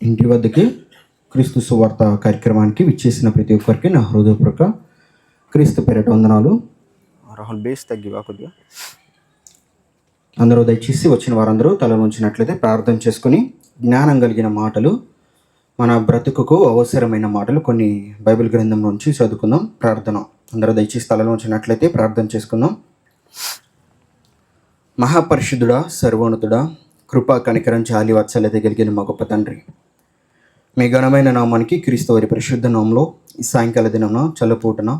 ఇంటి వద్దకి క్రీస్తు సువార్త కార్యక్రమానికి విచ్చేసిన ప్రతి ఒక్కరికి నా హృదయపూర్వక క్రీస్తు పేరిట వందనాలు. రాహుల్ బేస్ తగ్గివా కొద్దిగా. అందరూ దయచేసి వచ్చిన వారందరూ తల ఉంచినట్లయితే ప్రార్థన చేసుకుని జ్ఞానం కలిగిన మాటలు, మన బ్రతుకుకు అవసరమైన మాటలు కొన్ని బైబిల్ గ్రంథం నుంచి చదువుకుందాం. ప్రార్థన. అందరూ దయచేసి తలలో ఉంచినట్లయితే ప్రార్థన చేసుకుందాం. మహాపరిశుద్ధుడా, సర్వోన్నతుడా, కృపా కనికరం జాలి వాత్సల్యత కలిగిన మా గొప్ప తండ్రి, మీ ఘనమైన నామానికి క్రీస్తు వారి పరిశుద్ధ నామంలో ఈ సాయంకాల దినంన చల్లపూటన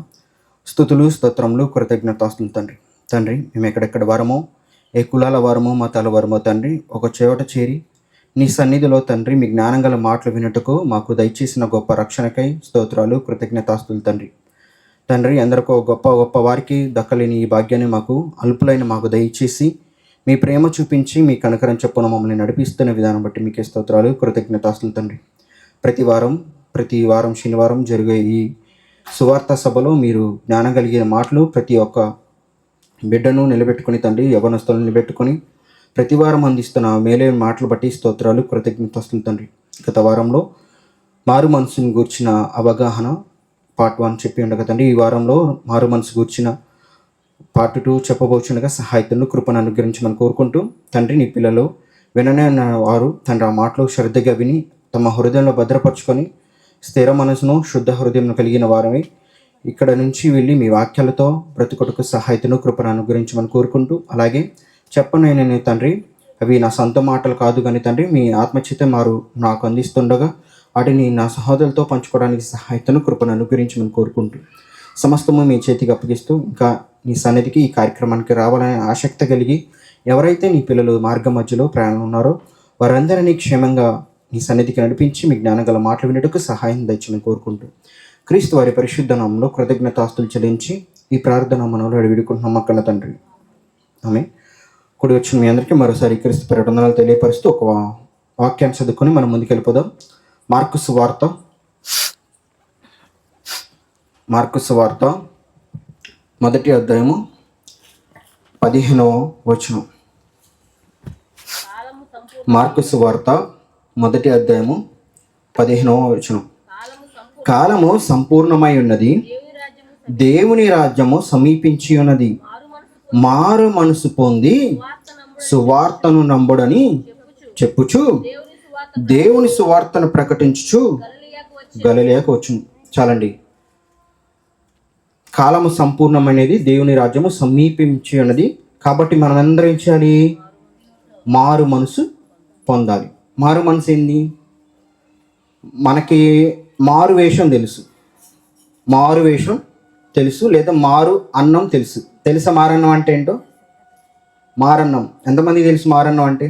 స్తుతులు స్తోత్రములు కృతజ్ఞతాస్తులు తండ్రి మేము ఎక్కడెక్కడ వారమో, ఏ కులాల వారమో, మతాల వారమో తండ్రి, ఒక చోట చేరి నీ సన్నిధిలో తండ్రి మీ జ్ఞానం గల మాటలు వినుటకు మాకు దయచేసిన గొప్ప రక్షణకై స్తోత్రాలు కృతజ్ఞతాస్తులు తండ్రి ఎందరికో గొప్ప గొప్ప వారికి దక్కలేని ఈ భాగ్యాన్ని మాకు అల్పులైన మాకు దయచేసి మీ ప్రేమ చూపించి మీ కనకరం చొప్పున మమ్మల్ని నడిపిస్తున్న విధానం బట్టి మీకే స్తోత్రాలు కృతజ్ఞతాస్తులు తండ్రి. ప్రతి వారం శనివారం జరిగే ఈ సువార్త సభలో మీరు జ్ఞానం కలిగిన మాటలు ప్రతి ఒక్క బిడ్డను నిలబెట్టుకుని తండ్రి, యవనస్తులను నిలబెట్టుకొని ప్రతి వారం అందిస్తున్న మేలైన మాటలు బట్టి స్తోత్రాలు కృతజ్ఞతాస్తులు తండ్రి. గత వారంలో మారు మనసుని గూర్చిన అవగాహన పార్ట్ 1 చెప్పి ఉండగా తండ్రి, ఈ వారంలో మారు మనసు గూర్చిన పార్ట్ 2 చెప్పబోచుండగా సహాయతను కృపను అనుగ్రహించమని కోరుకుంటూ తండ్రి, నీ పిల్లలు విననే వారు తండ్రి ఆ మాటలు శ్రద్ధగా విని తమ హృదయంలో భద్రపరుచుకొని స్థిర మనసును శుద్ధ హృదయం కలిగిన వారమే ఇక్కడ నుంచి వెళ్ళి మీ వాక్యాలతో బ్రతుకుటకు సహాయతను కృపను అనుగ్రహించమని కోరుకుంటూ, అలాగే చెప్పనైన తండ్రి అవి నా సొంత మాటలు కాదు కానీ తండ్రి మీ ఆత్మచిత మారు నాకు అందిస్తుండగా వాటిని నా సహోదరులతో పంచుకోవడానికి సహాయతను కృపను అనుగ్రహించమని కోరుకుంటూ సమస్తము మీ చేతికి అప్పగిస్తూ ఇంకా నీ సన్నిధికి ఈ కార్యక్రమానికి రావాలనే ఆసక్తి కలిగి ఎవరైతే నీ పిల్లలు మార్గం మధ్యలో ప్రయాణం ఉన్నారో వారందరినీ క్షేమంగా నీ సన్నిధికి నడిపించి మీ జ్ఞానం గల మాటలు వినటకు సహాయం దయచమని కోరుకుంటూ క్రీస్తు వారి పరిశుద్ధ నామంలో కృతజ్ఞతాస్తులు చెల్లించి ఈ ప్రార్థన మనలో వేడుకుంటున్నాం అక్కల తండ్రి. ఆమె కుడి వచ్చిన మీ అందరికీ మరోసారి క్రీస్తు ప్రకటనలు తెలియపరుస్తూ ఒక వాక్యాన్ని చదువుకొని మనం ముందుకెళ్ళిపోదాం. మార్కు సువార్త మొదటి అధ్యాయము 15వ వచనం. మార్కు సువార్త మొదటి అధ్యాయము 15వ వచనం. కాలము సంపూర్ణమై ఉన్నది, దేవుని రాజ్యము సమీపించి ఉన్నది, మారు మనసు పొంది సువార్తను నమ్ముడని చెప్పుచు దేవుని సువార్తను ప్రకటించుచు గలిలయకు వచ్చును. చాలండి. కాలము సంపూర్ణమైనది, దేవుని రాజ్యము సమీపించి ఉన్నది. కాబట్టి మనం అందరం ఏం చేయాలి? మారు మనసు పొందాలి. మారు మనసు ఏంది? మనకి మారు వేషం తెలుసు, లేదా మారు అన్నం తెలుసా? మారన్నం అంటే ఏంటో? మారన్నం ఎంతమంది తెలుసు? మారన్నం అంటే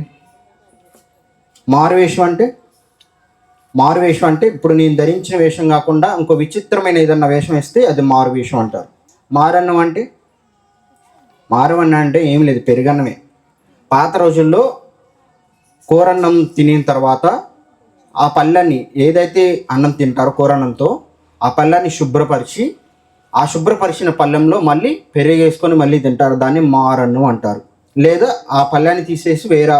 మారు వేషం అంటే ఇప్పుడు నేను ధరించిన వేషం కాకుండా ఇంకో విచిత్రమైన ఏదన్నా వేషం వేస్తే అది మారు వేషం అంటారు. మారన్నం అంటే ఏం లేదు, పెరుగన్నమే. పాత రోజుల్లో కూరన్నం తినిన తర్వాత ఆ పళ్ళని ఏదైతే అన్నం తింటారో కూరన్నంతో ఆ పళ్ళని శుభ్రపరిచిన పళ్ళెంలో మళ్ళీ పెరుగు వేసుకొని మళ్ళీ తింటారు. దాన్ని మారన్నం అంటారు. లేదా ఆ పళ్ళని తీసేసి వేరే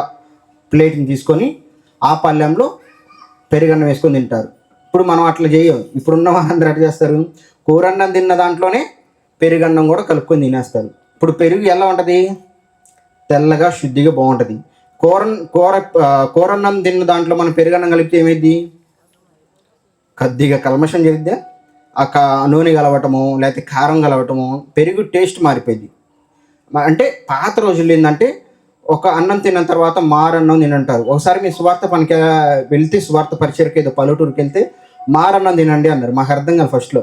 ప్లేట్ని తీసుకొని ఆ పళ్ళెంలో పెరుగన్నం వేసుకొని తింటారు. ఇప్పుడు మనం అట్లా చేయం. ఇప్పుడున్న వాళ్ళందరూ అట్లా చేస్తారు, కూరన్నం తిన్న దాంట్లోనే పెరుగన్నం కూడా కలుపుకొని తినేస్తారు. ఇప్పుడు పెరుగు ఎలా ఉంటుంది? తెల్లగా శుద్ధిగా బాగుంటుంది. కూరన్నం తిన్న దాంట్లో మనం పెరుగన్నం కలిపితే ఏమైంది? కొద్దిగా కల్మషం జరిగితే నూనె కలవటము లేకపోతే కారం కలవటము పెరుగు టేస్ట్ మారిపోయింది. అంటే పాత రోజుల్లో ఏంటంటే ఒక అన్నం తిన్న తర్వాత మారన్నం తినంటారు. ఒకసారి మీ సువార్త పనికి వెళ్తే, సువార్త పరిచయకి ఏదో పల్లెటూరుకి వెళ్తే మారన్నం తినండి అన్నారు. మాకు అర్థం కాదు ఫస్ట్లో.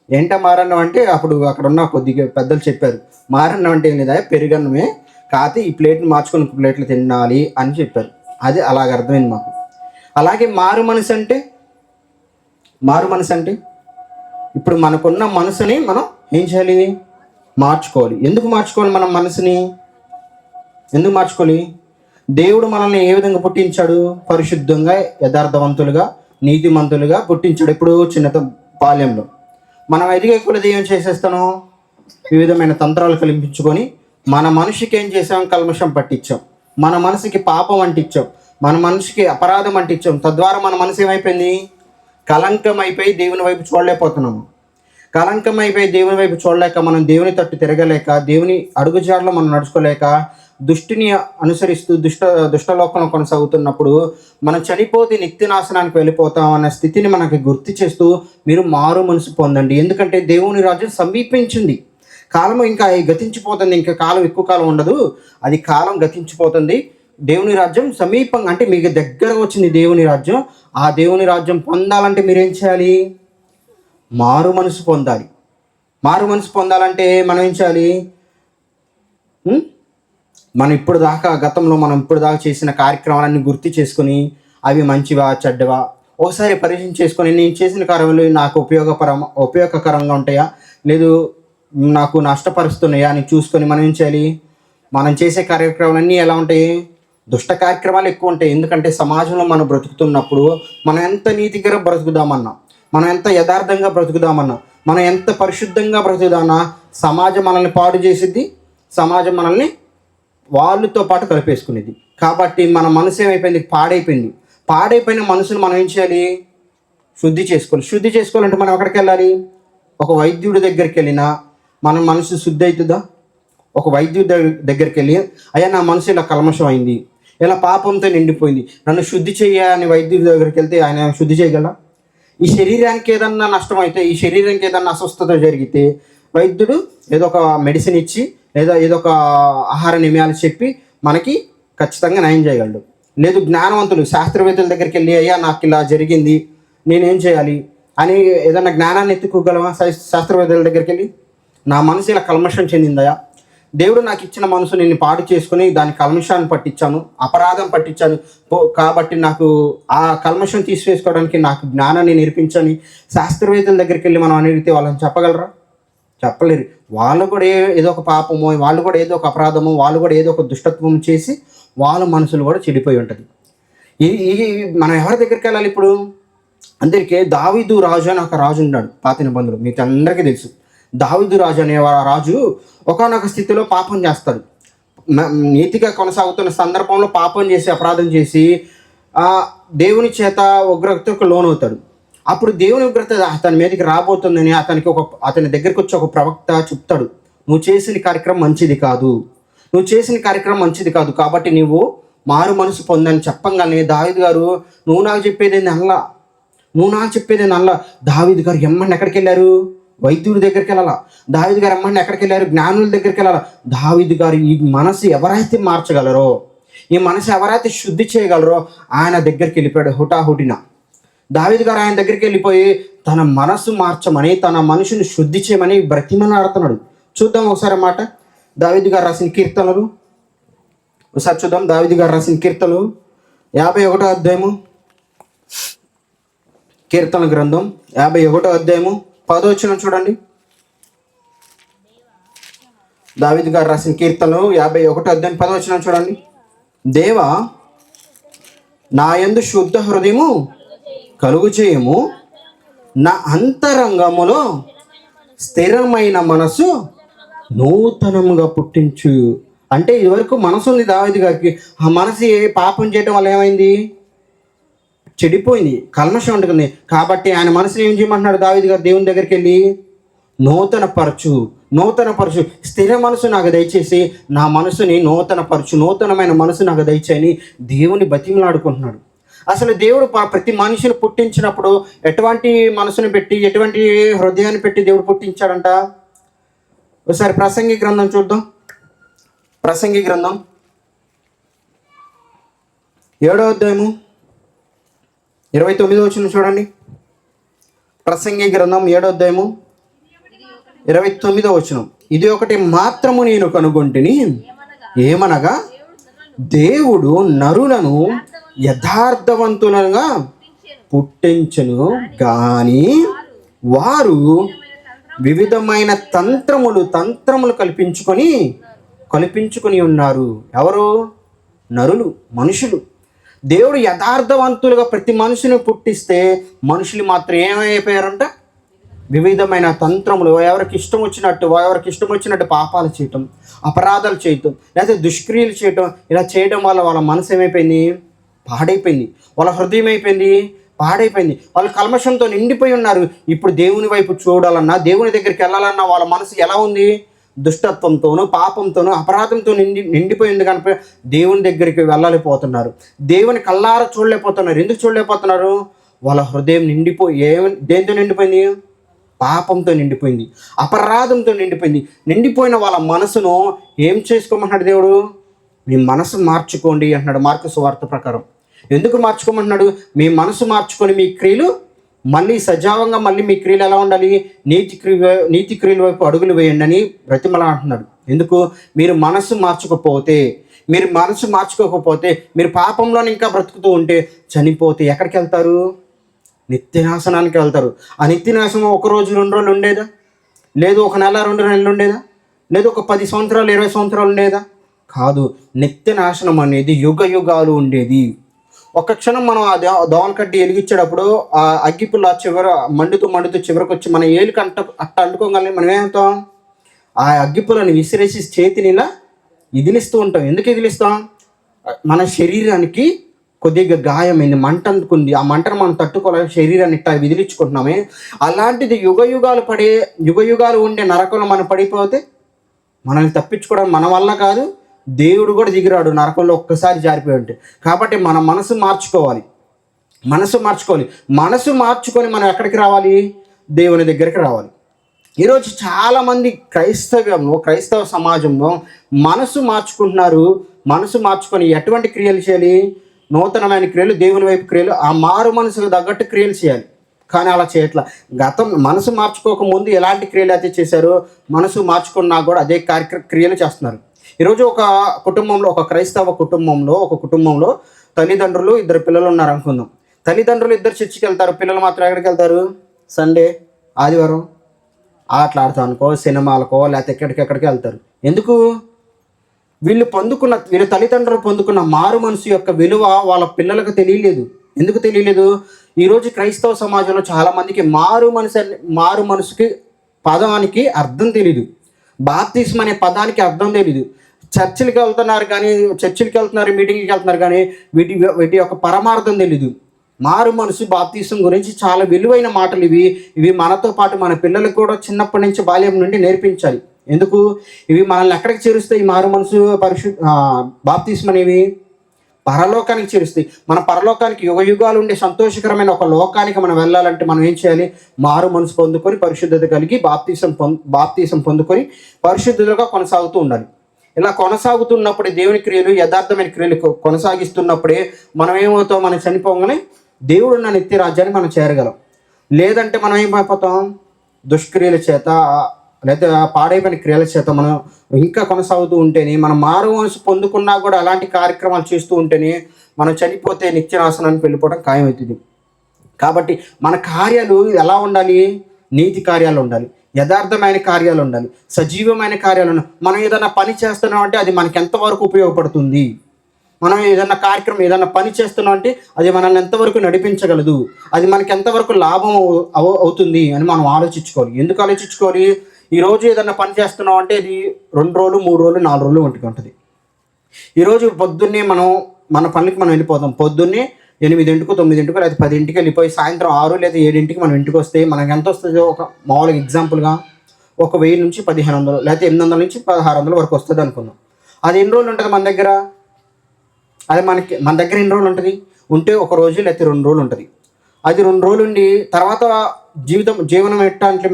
ఏంటో మారన్నం అంటే అప్పుడు అక్కడ ఉన్న కొద్దిగా పెద్దలు చెప్పారు, మారన్నం అంటే ఏం లేదా, పెరుగన్నమే, కాకపోతే ఈ ప్లేట్ని మార్చుకొని ప్లేట్లు తినాలి అని చెప్పారు. అది అలాగ అర్థమైంది మాకు. అలాగే మారు మనసు అంటే ఇప్పుడు మనకున్న మనసుని మనం ఏం చేయాలి? మార్చుకోవాలి. ఎందుకు మార్చుకోవాలి? మనం మనసుని ఎందుకు మార్చుకోవాలి? దేవుడు మనల్ని ఏ విధంగా పుట్టించాడు? పరిశుద్ధంగా, యథార్థవంతులుగా, నీతిమంతులుగా పుట్టించాడు. ఇప్పుడు చిన్న బాల్యంలో మనం ఎదిగే కొలది ఏం చేసేస్తాను? వివిధమైన తంత్రాలు కల్పించుకొని మన మనిషికి ఏం చేసాం? కల్మషం పట్టించాం. మన మనసుకి పాపం అంటించాం. మన మనసుకి అపరాధం అంటించాం. తద్వారా మన మనసు ఏమైపోయింది? కలంకం అయిపోయి దేవుని వైపు చూడలేకపోతున్నాము. కలంకం అయిపోయి దేవుని వైపు చూడలేక, మనం దేవుని తట్టు తిరగలేక, దేవుని అడుగుజాడలో మనం నడుచుకోలేక, దుష్టిని అనుసరిస్తూ దుష్టలోకంలో కొనసాగుతున్నప్పుడు మనం చనిపోతే నిత్యనాశనానికి వెళ్ళిపోతాం అన్న స్థితిని మనకి గుర్తు చేస్తూ మీరు మారు మనసు పొందండి. ఎందుకంటే దేవుని రాజ్యం సమీపించింది. కాలం ఇంకా గతించిపోతుంది. ఇంకా కాలం ఎక్కువ కాలం ఉండదు, అది కాలం గతించిపోతుంది. దేవుని రాజ్యం సమీపంగా, అంటే మీకు దగ్గర వచ్చింది దేవుని రాజ్యం. ఆ దేవుని రాజ్యం పొందాలంటే మీరేం చేయాలి? మారు మనసు పొందాలి. మారు మనసు పొందాలంటే మనం ఏం చేయాలి? మనం ఇప్పుడు దాకా గతంలో మనం ఇప్పుడు దాకా చేసిన కార్యక్రమాలన్నీ గుర్తు చేసుకొని అవి మంచివా చెడ్డవా ఒకసారి పరిశీలన చేసుకొని, నేను చేసిన కార్యాలు నాకు ఉపయోగకరంగా ఉంటాయా, లేదు నాకు నష్టపరుస్తున్నాయా అని చూసుకొని మనం ఏం చేయాలి? మనం చేసే కార్యక్రమాలన్నీ ఎలా ఉంటాయి? దుష్ట కార్యక్రమాలు ఎక్కువ ఉంటాయి. ఎందుకంటే సమాజంలో మనం బ్రతుకుతున్నప్పుడు మనం ఎంత నీతిగా బ్రతుకుదామన్నా, మనం ఎంత యథార్థంగా బ్రతుకుదామన్నా, మనం ఎంత పరిశుద్ధంగా బ్రతుకుదామన్నా సమాజం మనల్ని పాడు చేసిద్ది. సమాజం మనల్ని వాళ్ళతో పాటు కలిపేసుకునేది. కాబట్టి మన మనసు ఏమైపోయింది? పాడైపోయిన మనసును మనం ఏం చేయాలి? శుద్ధి చేసుకోవాలంటే మనం ఎక్కడికి వెళ్ళాలి? ఒక వైద్యుడి దగ్గరికి వెళ్ళినా మన మనసు శుద్ధి అవుతుందా? ఒక వైద్యుడి దగ్గరికి వెళ్ళి, అయ్యా నా మనసు ఇలా కల్మషం అయింది, ఇలా పాపంతో నిండిపోయింది, నన్ను శుద్ధి అని వైద్యుడి దగ్గరికి వెళ్తే ఆయన శుద్ధి చేయగల? ఈ శరీరానికి ఏదన్నా నష్టం అయితే, ఈ శరీరానికి ఏదన్నా అస్వస్థత జరిగితే వైద్యుడు ఏదో ఒక మెడిసిన్ ఇచ్చి లేదా ఏదో ఒక ఆహార నియమాలు చెప్పి మనకి ఖచ్చితంగా నయం చేయగలడు. లేదు జ్ఞానవంతులు శాస్త్రవేత్తల దగ్గరికి వెళ్ళి, అయ్యా నాకు ఇలా జరిగింది, నేనేం చేయాలి అని ఏదన్నా జ్ఞానాన్ని ఎత్తుకోగలవా? శాస్త్రవేత్తల దగ్గరికి వెళ్ళి నా మనసు ఇలా కల్మషం చెందిందయా, దేవుడు నాకు ఇచ్చిన మనసు నేను పాడు చేసుకుని దాని కల్మషాన్ని పట్టించాను, అపరాధం పట్టించాను, కాబట్టి నాకు ఆ కల్మషం తీసివేసుకోవడానికి నాకు జ్ఞానాన్ని నేర్పించని శాస్త్రవేత్తల దగ్గరికి వెళ్ళి మనం అడిగితే వాళ్ళని చెప్పగలరా? చెప్పలేరు. వాళ్ళు కూడా ఏదో ఒక పాపమో, వాళ్ళు కూడా ఏదో ఒక అపరాధమో, వాళ్ళు కూడా ఏదో ఒక దుష్టత్వం చేసి వాళ్ళ మనసులు కూడా చెడిపోయి ఉంటుంది. మనం ఎవరి దగ్గరికి వెళ్ళాలి ఇప్పుడు? అందరికీ దావీదు రాజు అని ఒక రాజు ఉన్నాడు పాత నిబంధనలు, మీకు అందరికీ తెలుసు. దావీదు రాజు అనే రాజు ఒకానొక స్థితిలో పాపం చేస్తాడు. నీతిగా కొనసాగుతున్న సందర్భంలో పాపం చేసి అపరాధం చేసి దేవుని చేత ఉగ్రతకు లోనవుతాడు. అప్పుడు దేవుని ఉగ్రత అతని మీదకి రాబోతుందని అతని దగ్గరికి వచ్చి ఒక ప్రవక్త చెప్తాడు, నువ్వు చేసిన కార్యక్రమం మంచిది కాదు, కాబట్టి నువ్వు మారు మనసు పొందని చెప్పంగానే దావీదు గారు నువ్వు నాకు చెప్పేది అల్లా దావీదు గారు ఎమ్మని ఎక్కడికి వెళ్ళారు? వైద్యుడి దగ్గరికి వెళ్ళాలా? దావీదు గారు ఎమ్మని ఎక్కడికి వెళ్ళారు? జ్ఞానుల దగ్గరికి వెళ్ళాలా? దావీదు గారు ఈ మనసు ఎవరైతే మార్చగలరో, ఈ మనసు ఎవరైతే శుద్ధి చేయగలరో ఆయన దగ్గరికి వెళ్ళిపోయాడు హుటాహుటిన. దావీదు గారు ఆయన దగ్గరికి వెళ్ళిపోయి తన మనసు మార్చమని, తన మనసుని శుద్ధి చేయమని బ్రతిమలాడుతున్నాడు. చూద్దాం ఒకసారి మాట. దావీదు గారు రాసిన కీర్తనలు ఒకసారి చూద్దాం. దావీదు గారు రాసిన కీర్తనలు 51వ అధ్యాయము, కీర్తన గ్రంథం 51వ అధ్యాయము 10వ వచనం చూడండి. దావీదు గారు రాసిన కీర్తనలు 51వ అధ్యాయం 10వ వచనం చూడండి. దేవా నా యందు శుద్ధ హృదయము కలుగు చేయము, నా అంతరంగములో స్థిరమైన మనసు నూతనముగా పుట్టించు. అంటే ఇదివరకు మనసు ఉంది దావీదు గారికి, ఆ మనసు పాపం చేయడం వల్ల ఏమైంది? చెడిపోయింది, కల్మషం ఉంటుంది. కాబట్టి ఆయన మనసుని ఏం చేయమంటున్నాడు దావీదు గారు దేవుని దగ్గరికి వెళ్ళి? నూతనపరచు, స్థిర మనసు నాకు దయచేసి నా మనసుని నూతనమైన మనసు నాకు దయచేయని దేవుని బతిమలాడుకుంటున్నాడు. అసలు దేవుడు ప్రతి మనిషిని పుట్టించినప్పుడు ఎటువంటి మనసుని పెట్టి, ఎటువంటి హృదయాన్ని పెట్టి దేవుడు పుట్టించాడంట? ఒకసారి ప్రసంగి గ్రంథం చూద్దాం. ప్రసంగి గ్రంథం 7వ అధ్యాయము 29వ వచనం చూడండి. ప్రసంగి గ్రంథం 7వ అధ్యాయము 29వ వచనం. ఇది ఒకటి మాత్రము నేను కనుగొంటిని, ఏమనగా దేవుడు నరులను యథార్థవంతులుగా పుట్టించను గాని వారు వివిధమైన తంత్రములు కల్పించుకొని ఉన్నారు. ఎవరు? నరులు, మనుషులు. దేవుడు యథార్థవంతులుగా ప్రతి మనిషిని పుట్టిస్తే మనుషులు మాత్రం ఏమైపోయారంట? వివిధమైన తంత్రములు, ఎవరికి ఇష్టం వచ్చినట్టు పాపాలు చేయటం, అపరాధాలు చేయటం, లేకపోతే దుష్క్రియలు చేయటం, ఇలా చేయడం వల్ల వాళ్ళ మనసు ఏమైపోయింది? పాడైపోయింది. వాళ్ళ హృదయం అయిపోయింది, పాడైపోయింది. వాళ్ళు కల్మషంతో నిండిపోయి ఉన్నారు. ఇప్పుడు దేవుని వైపు చూడాలన్నా, దేవుని దగ్గరికి వెళ్ళాలన్నా వాళ్ళ మనసు ఎలా ఉంది? దుష్టత్వంతోనూ, పాపంతోనూ, అపరాధంతో నిండిపోయింది కనుక దేవుని దగ్గరికి వెళ్ళలేకపోతున్నారు. దేవుని కల్లారా చూడలేకపోతున్నారు. ఎందుకు చూడలేకపోతున్నారు? వాళ్ళ హృదయం దేంతో నిండిపోయింది? పాపంతో నిండిపోయింది, అపరాధంతో నిండిపోయింది. నిండిపోయిన వాళ్ళ మనసును ఏం చేసుకోమంటున్నాడు దేవుడు? మీ మనసు మార్చుకోండి అంటున్నాడు మార్కు సువార్త ప్రకారం. ఎందుకు మార్చుకోమంటున్నాడు? మీ మనసు మార్చుకొని మీ క్రియలు మళ్ళీ సజావంగా, మళ్ళీ మీ క్రియలు ఎలా ఉండాలి? నీతి క్రియల వైపు అడుగులు వేయండి అని బ్రతిమలా అంటున్నాడు. ఎందుకు? మీరు మనసు మార్చుకోకపోతే, మీరు పాపంలోనే ఇంకా బ్రతుకుతూ ఉంటే, చనిపోతే ఎక్కడికి వెళ్తారు? నిత్యనాశనానికి వెళ్తారు. ఆ నిత్యనాశనం ఒక రోజు 2 రోజులు ఉండేదా? లేదు ఒక నెల 2 నెలలు ఉండేదా? లేదు ఒక 10 సంవత్సరాలు 20 సంవత్సరాలు ఉండేదా? కాదు. నిత్యనాశనం అనేది యుగ యుగాలు ఉండేది. ఒక క్షణం మనం ఆ దోవన కడ్డి వెలిగించేటప్పుడు ఆ అగ్గిపుల్ల మండుతూ చివరికి వచ్చి మన ఏలుకి అంటుకోగలని మనం ఏమవుతాం? ఆ అగ్గిపుల్లని విసిరేసి చేతిని ఇలా ఇదిలిస్తూ ఉంటాం. ఎందుకు ఇదిలిస్తాం? మన శరీరానికి కొద్దిగా గాయమైంది, మంట అందుకుంది. ఆ మంటను మనం తట్టుకోలేక శరీరాన్ని ఇట్టా విదిలించుకుంటున్నామే. అలాంటిది యుగ యుగాలు ఉండే నరకంలో మనం పడిపోతే మనల్ని తప్పించుకోవడం మన వల్ల కాదు. దేవుడు కూడా దిగిరాడు నరకంలో ఒక్కసారి జారిపోయి ఉంటే. కాబట్టి మన మనసు మార్చుకోవాలి. మనసు మార్చుకొని మనం ఎక్కడికి రావాలి? దేవుని దగ్గరికి రావాలి. ఈరోజు చాలామంది క్రైస్తవ సమాజంలో మనసు మార్చుకుంటున్నారు. మనసు మార్చుకొని ఎటువంటి క్రియలు చేయాలి? నూతనమైన క్రియలు, దేవుని వైపు క్రియలు, ఆ మారు మనసుకు తగ్గట్టు క్రియలు చేయాలి. కానీ అలా చేయట్లా. మనసు మార్చుకోక ముందు ఎలాంటి క్రియలు అయితే చేశారో మనసు మార్చుకున్నా కూడా అదే క్రియలు చేస్తున్నారు. ఈరోజు ఒక క్రైస్తవ కుటుంబంలో తల్లిదండ్రులు, 2 పిల్లలు ఉన్నారు అనుకుందాం. తల్లిదండ్రులు 2 చర్చికి వెళ్తారు, పిల్లలు మాత్రం ఎక్కడికి వెళ్తారు? సండే, ఆదివారం ఆటలాడతానుకో, సినిమాలకో, లేకపోతే ఎక్కడికి వెళ్తారు. ఎందుకు? వీళ్ళ తల్లిదండ్రులు పొందుకున్న మారు మనసు యొక్క విలువ వాళ్ళ పిల్లలకు తెలియలేదు. ఎందుకు తెలియలేదు? ఈరోజు క్రైస్తవ సమాజంలో చాలామందికి మారు మనసుకి పదానికి అర్థం తెలీదు. బాప్తిస్మం అనే పదానికి అర్థం తెలీదు. చర్చిలకి వెళ్తున్నారు, మీటింగ్కి వెళ్తున్నారు, కానీ వీటి యొక్క పరమార్థం తెలీదు. మారు మనసు, బాప్తిస్మం గురించి చాలా విలువైన మాటలు ఇవి మనతో పాటు మన పిల్లలకు కూడా చిన్నప్పటి నుంచి బాల్యం నుండి నేర్పించాలి. ఎందుకు? ఇవి మనల్ని ఎక్కడికి చేరుస్తాయి? ఈ మారు మనసు, బాప్తిస్మం అనేవి పరలోకానికి చేరుస్తాయి. మన పరలోకానికి యుగ యుగాలు ఉండే సంతోషకరమైన ఒక లోకానికి మనం వెళ్ళాలంటే మనం ఏం చేయాలి? మారు మనసు పొందుకొని పరిశుద్ధత కలిగి బాప్తిసం పొందుకొని పరిశుద్ధులుగా కొనసాగుతూ ఉండాలి. ఇలా కొనసాగుతున్నప్పుడే దేవుని క్రియలు, యథార్థమైన క్రియలు కొనసాగిస్తున్నప్పుడే మనం ఏమవుతాం? మనం చనిపోగానే దేవుడున్న నిత్య రాజ్యాన్ని మనం చేరగలం. లేదంటే మనం ఏమైపోతాం? దుష్క్రియల చేత లేదా పాడైపోయిన క్రియల చేత మనం ఇంకా కొనసాగుతూ ఉంటేనే, మనం మారు మనసు పొందుకున్నా కూడా అలాంటి కార్యక్రమాలు చేస్తూ ఉంటేనే మనం చనిపోతే నిత్యనాశనానికి వెళ్ళిపోవడం ఖాయమవుతుంది. కాబట్టి మన కార్యాలు ఎలా ఉండాలి? నీతి కార్యాలు ఉండాలి, యథార్థమైన కార్యాలు ఉండాలి, సజీవమైన కార్యాలు ఉండాలి. మనం ఏదైనా పని చేస్తున్నాం అంటే అది మనకి ఎంతవరకు ఉపయోగపడుతుంది? మనం ఏదైనా పని చేస్తున్నాం అంటే అది మనల్ని ఎంతవరకు నడిపించగలదు? అది మనకి ఎంతవరకు లాభం అవుతుంది అని మనం ఆలోచించుకోవాలి. ఎందుకు ఆలోచించుకోవాలి? ఈరోజు ఏదైనా పని చేస్తున్నాం అంటే అది 2 రోజులు, 3 రోజులు, 4 రోజులు వంటికి ఉంటుంది. ఈరోజు పొద్దున్నే మన పనులకి మనం వెళ్ళిపోతాం. పొద్దున్నే 8, 9 లేదా 10 వెళ్ళిపోయి సాయంత్రం 6 లేదా 7 మనం ఇంటికి వస్తే మనకు ఎంత వస్తుందో ఒక మామూలుగా ఎగ్జాంపుల్గా 1000 నుంచి 1500 లేకపోతే 800 నుంచి 1600 వరకు వస్తుంది అనుకుందాం. అది ఎన్ని రోజులు ఉంటుంది మన దగ్గర? అది మన దగ్గర ఎన్ని రోజులు ఉంటుంది? ఉంటే 1 రోజు లేకపోతే 2 రోజులు ఉంటుంది. అది 2 రోజులు ఉండి తర్వాత జీవనం ఎట్లా అంటే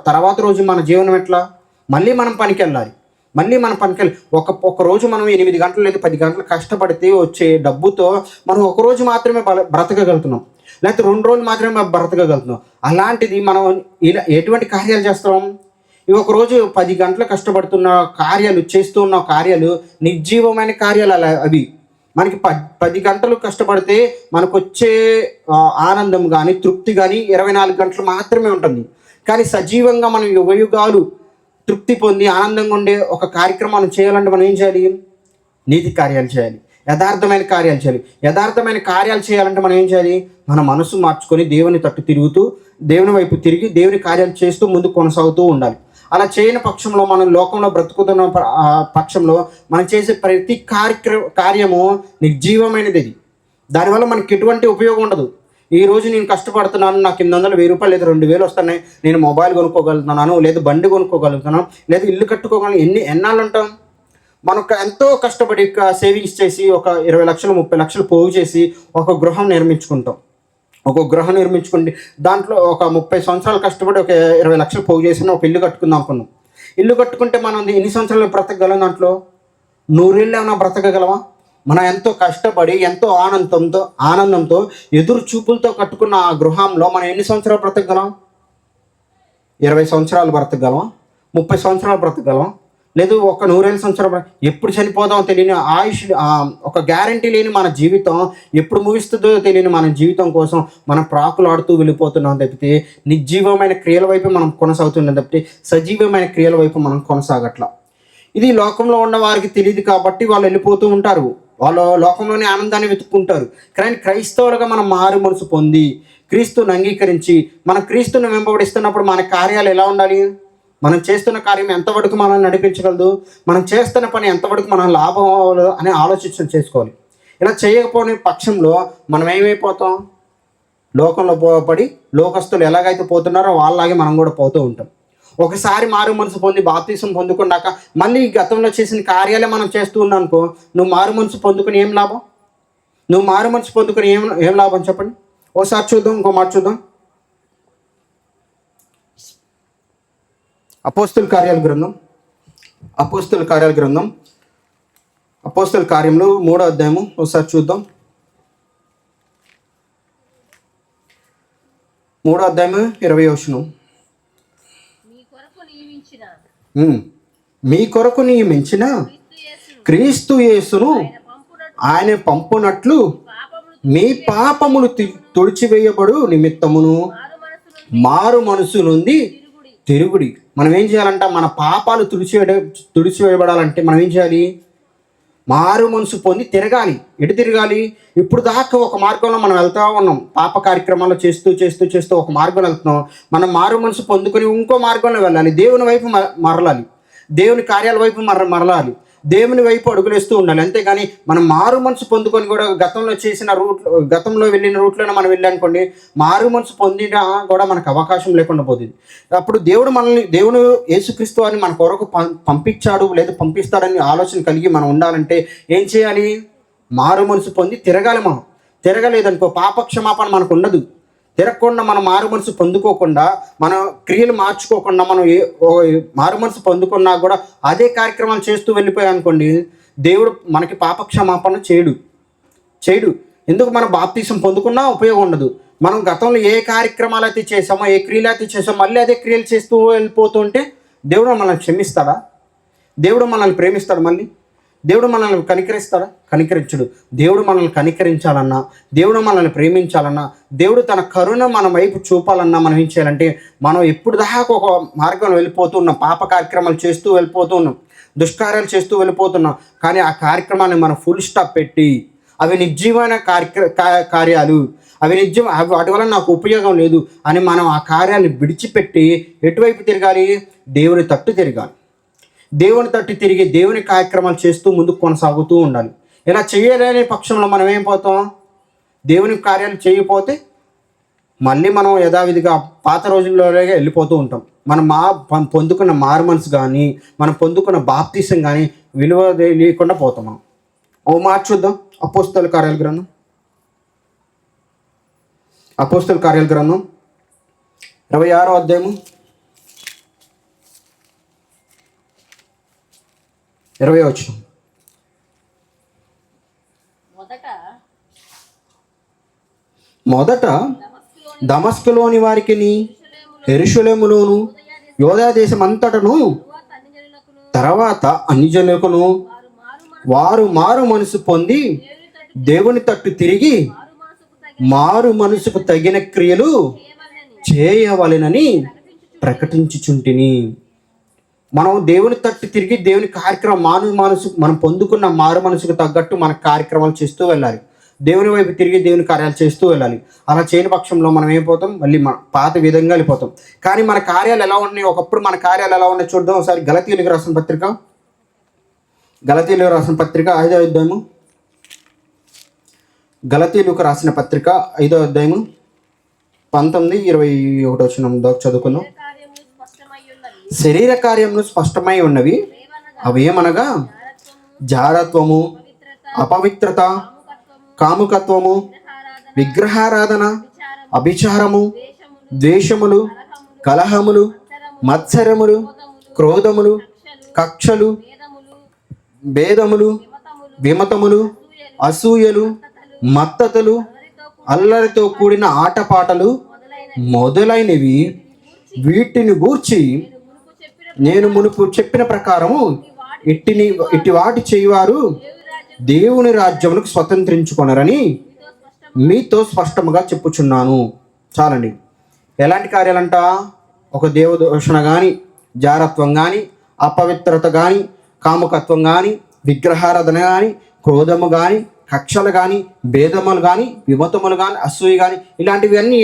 తర్వాత రోజు మన జీవనం ఎట్లా? మళ్ళీ మనం పనికి వెళ్ళాలి. ఒక రోజు మనం 8 గంటలు లేదా 10 గంటలు కష్టపడితే వచ్చే డబ్బుతో మనం 1 రోజు మాత్రమే బ్రతకగలుగుతున్నాం, లేకపోతే 2 రోజులు మాత్రమే బ్రతకగలుగుతున్నాం. అలాంటిది మనం ఇలా ఎటువంటి కార్యాలు చేస్తాం? ఇవి 1 రోజు 10 గంటలు కష్టపడుతున్న కార్యాలు, చేస్తున్న కార్యాలు నిర్జీవమైన కార్యాలు. అవి మనకి 10 గంటలు కష్టపడితే మనకు వచ్చే ఆనందం కానీ, తృప్తి కానీ 24 గంటలు మాత్రమే ఉంటుంది. కానీ సజీవంగా మనం యుగాలు తృప్తి పొంది ఆనందంగా ఉండే ఒక కార్యక్రమాన్ని చేయాలంటే మనం ఏం చేయాలి? నీతి కార్యాలు చేయాలి, యథార్థమైన కార్యాలు చేయాలి. యథార్థమైన కార్యాలు చేయాలంటే మనం ఏం చేయాలి? మన మనసు మార్చుకొని దేవుని తట్టు తిరుగుతూ, దేవుని వైపు తిరిగి దేవుని కార్యాలు చేస్తూ ముందుకు కొనసాగుతూ ఉండాలి. అలా చేయని పక్షంలో, మనం లోకంలో బ్రతుకుతున్న పక్షంలో మనం చేసే ప్రతి కార్యము నిర్జీవమైనది. దానివల్ల మనకి ఎటువంటి ఉపయోగం ఉండదు. ఈ రోజు నేను కష్టపడుతున్నాను, నాకు 800 1000 లేదా 2000 వస్తున్నాయి, నేను మొబైల్ కొనుక్కోగలుగుతున్నాను, లేదా బండి కొనుక్కోగలుగుతున్నాను, లేదా ఇల్లు కట్టుకోగలను. ఎన్నాళ్ళు ఉంటాం? మనం ఎంతో కష్టపడి సేవింగ్స్ చేసి ఒక 20 లక్షలు 30 లక్షలు పోగు చేసి ఒక గృహం నిర్మించుకుంటాం. ఒక గృహం నిర్మించుకుంటే దాంట్లో ఒక 30 సంవత్సరాలు కష్టపడి ఒక 20 లక్షలు పోగు చేసి ఒక ఇల్లు కట్టుకుందాం అనుకున్నాం. ఇల్లు కట్టుకుంటే మనం ఎన్ని సంవత్సరాలు బ్రతకగలం? దాంట్లో 100 ఏళ్ళు ఏమైనా బ్రతకగలమా? మనం ఎంతో కష్టపడి ఎంతో ఆనందంతో ఎదురు చూపులతో కట్టుకున్న ఆ గృహంలో మనం ఎన్ని సంవత్సరాలు బ్రతకగలం? 20 సంవత్సరాలు బ్రతకగలమా? 30 సంవత్సరాలు బ్రతకగలమా? లేదు ఒక 100 సంవత్సరాలు. ఎప్పుడు చనిపోదామో తెలియని ఆయుష్, ఒక గ్యారంటీ లేని మన జీవితం, ఎప్పుడు ముగిస్తుందో తెలియని మన జీవితం కోసం మనం ప్రాకులాడుతూ వెళ్ళిపోతున్నాం తప్పితే నిర్జీవమైన క్రియల వైపు మనం కొనసాగుతున్నాం తప్పితే సజీవమైన క్రియల వైపు మనం కొనసాగట్లా. ఇది లోకంలో ఉన్న వారికి తెలియదు కాబట్టి వాళ్ళు వెళ్ళిపోతూ ఉంటారు, వాళ్ళు లోకంలోనే ఆనందాన్ని వెతుక్కుంటారు. కానీ క్రైస్తవులుగా మనం మారు మనసు పొంది క్రీస్తుని అంగీకరించి మనం క్రీస్తుని వెంబడిస్తున్నప్పుడు మన కార్యాలు ఎలా ఉండాలి? మనం చేస్తున్న కార్యం ఎంతవరకు మనల్ని నడిపించగలదు, మనం చేస్తున్న పని ఎంతవరకు మనం లాభం అవ్వదు అని ఆలోచన చేసుకోవాలి. ఇలా చేయకపోని పక్షంలో మనం ఏమైపోతాం? లోకంలో పడి లోకస్తులు ఎలాగైతే పోతున్నారో వాళ్ళలాగే మనం కూడా పోతూ ఉంటాం. ఒకసారి మారు మనసు పొంది బాప్తీసం పొందుకున్నాక మళ్ళీ గతంలో చేసిన కార్యాలే మనం చేస్తూ ఉన్నాం అనుకో, నువ్వు మారు మనసు పొందుకుని ఏం లాభం? నువ్వు మారు మనసు పొందుకుని ఏం లాభం చెప్పండి? ఓసారి చూద్దాం, ఇంకో మాట చూద్దాం. అపోస్తల కార్యాల గ్రంథం అపోస్తల కార్యములు 3వ అధ్యాయము ఒకసారి చూద్దాం. 3వ అధ్యాయము 20వ వచనం. మీ కొరకు నియమించిన క్రీస్తు యేసును ఆయన పంపునట్లు మీ పాపములు తుడిచివేయబడు నిమిత్తమును మారు మనసు నుండి తిరుగుడి. మనం ఏం చేయాలంట? మన పాపాలు తుడిచివేయబడాలంటే మనం ఏం చేయాలి? మారు మనసు పొంది తిరగాలి. ఎటు తిరగాలి? ఇప్పుడు దాకా ఒక మార్గంలో మనం వెళ్తూ ఉన్నాం, పాప కార్యక్రమాలు చేస్తూ ఒక మార్గంలో వెళ్తున్నాం. మనం మారు మనసు పొందుకొని ఇంకో మార్గంలో వెళ్ళాలి, దేవుని వైపు మరలాలి, దేవుని కార్యాల వైపు మరలాలి, దేవుని వైపు అడుగులేస్తూ ఉండాలి. అంతేగాని మనం మారు మనసు పొందుకొని కూడా గతంలో వెళ్ళిన రూట్లోనే మనం వెళ్ళానుకోండి, మారు మనసు పొందినా కూడా మనకు అవకాశం లేకుండా పోతుంది. అప్పుడు దేవుడు యేసుక్రీస్తు అని మన కొరకు పంపించాడు లేదా పంపిస్తాడని ఆలోచన కలిగి మనం ఉండాలంటే ఏం చేయాలి? మారు మనసు పొంది తిరగాలి. మనం తిరగలేదనుకో పాపక్షమాపణ మనకు ఉండదు. తిరగకుండా మనం మారు మనసు పొందుకోకుండా, మన క్రియలు మార్చుకోకుండా మనం మారు మనసు పొందుకున్నా కూడా అదే కార్యక్రమాలు చేస్తూ వెళ్ళిపోయాం అనుకోండి, దేవుడు మనకి పాపక్షమాపణ చేయడు. ఎందుకు? మనం బాప్తీసం పొందుకున్నా ఉపయోగం ఉండదు. మనం గతంలో ఏ కార్యక్రమాలు అయితే చేసామో, ఏ క్రియలు అయితే చేసామో మళ్ళీ అదే క్రియలు చేస్తూ వెళ్ళిపోతుంటే దేవుడు మనల్ని క్షమిస్తాడా? దేవుడు మనల్ని ప్రేమిస్తాడు? మళ్ళీ దేవుడు మనల్ని కనికరిస్తాడా? కనికరించడు. దేవుడు మనల్ని కనికరించాలన్నా, దేవుడు మనల్ని ప్రేమించాలన్నా, దేవుడు తన కరుణ మన వైపు చూపాలన్నా మనం ఏం చేయాలంటే, మనం ఎప్పుడు దాకా ఒక మార్గంలో వెళ్ళిపోతూ ఉన్నాం, పాప కార్యక్రమాలు చేస్తూ వెళ్ళిపోతూ ఉన్నాం, దుష్కార్యాలు చేస్తూ వెళ్ళిపోతున్నాం. కానీ ఆ కార్యక్రమాన్ని మనం ఫుల్ స్టాప్ పెట్టి, అవి నిర్జీవమైన కార్యాలు, వాటి వల్ల నాకు ఉపయోగం లేదు అని మనం ఆ కార్యాన్ని విడిచిపెట్టి ఎటువైపు తిరగాలి? దేవుని తట్టు తిరగాలి. దేవుని తట్టు తిరిగి దేవుని కార్యక్రమాలు చేస్తూ ముందుకు కొనసాగుతూ ఉండాలి. ఇలా చేయలేని పక్షంలో మనం ఏమైపోతాం? దేవుని కార్యాలు చేయకపోతే మళ్ళీ మనం యథావిధిగా పాత రోజుల్లోనే వెళ్ళిపోతూ ఉంటాం. మనం పొందుకున్న మారు మనసు కానీ, మనం పొందుకున్న బాప్తీసం కానీ విలువ లేకుండా పోతాం. మనం ఓ మాట చూద్దాం. అపోస్తల కార్యాల గ్రంథం 26వ అధ్యాయము 20వ వచనం. మొదట దమస్కులోని వారికిని, యెరూషలేములోను, యూదా దేశం అంతటను, తర్వాత అన్ని జనులకును వారు మారు మనసు పొంది దేవుని తట్టు తిరిగి మారు మనసుకు తగిన క్రియలు చేయవలెనని ప్రకటించుచుంటిని. మనం దేవుని తట్టు తిరిగి దేవుని కార్యక్రమం మనం పొందుకున్న మారు మనసుకు తగ్గట్టు మన కార్యక్రమాలు చేస్తూ వెళ్ళాలి. దేవుని వైపు తిరిగి దేవుని కార్యాలు చేస్తూ వెళ్ళాలి. అలా చేయని పక్షంలో మనం ఏమైపోతాం? మళ్ళీ మన పాత విధంగా వెళ్ళిపోతాం. కానీ మన కార్యాలు ఎలా ఉన్నాయి? ఒకప్పుడు మన కార్యాలు ఎలా ఉన్నాయి చూద్దాం ఒకసారి. గలతీయులకు రాసిన పత్రిక 5వ అధ్యాయము గలతీయులకు రాసిన పత్రిక 5వ అధ్యాయము 19-21 వచనం దాకా చదువుకున్నాం. శరీర కార్యములు స్పష్టమై ఉన్నవి, అవి ఏమనగా జారత్వము, అపవిత్రత, కాముకత్వము, విగ్రహారాధన, అభిచారము, ద్వేషములు, కలహములు, మత్సరములు, క్రోధములు, కక్షలు, భేదములు, విమతములు, అసూయలు, మత్తతలు, అల్లరితో కూడిన ఆటపాటలు మొదలైనవి, వీటిని గూర్చి నేను మునుపు చెప్పిన ప్రకారము ఇట్టి వాటి చేయువారు దేవుని రాజ్యములకు స్వతంత్రించుకొనరని మీతో స్పష్టముగా చెప్పుచున్నాను. చాలండి. ఎలాంటి కార్యాలంట? ఒక దేవదూషణ కానీ, జారత్వం కానీ, అపవిత్రత కానీ, కాముకత్వం కానీ, విగ్రహారాధన కానీ, క్రోధము కానీ, కక్షలు కానీ, భేదములు కానీ, విమతములు కానీ, అసూయ కానీ, ఇలాంటివన్నీ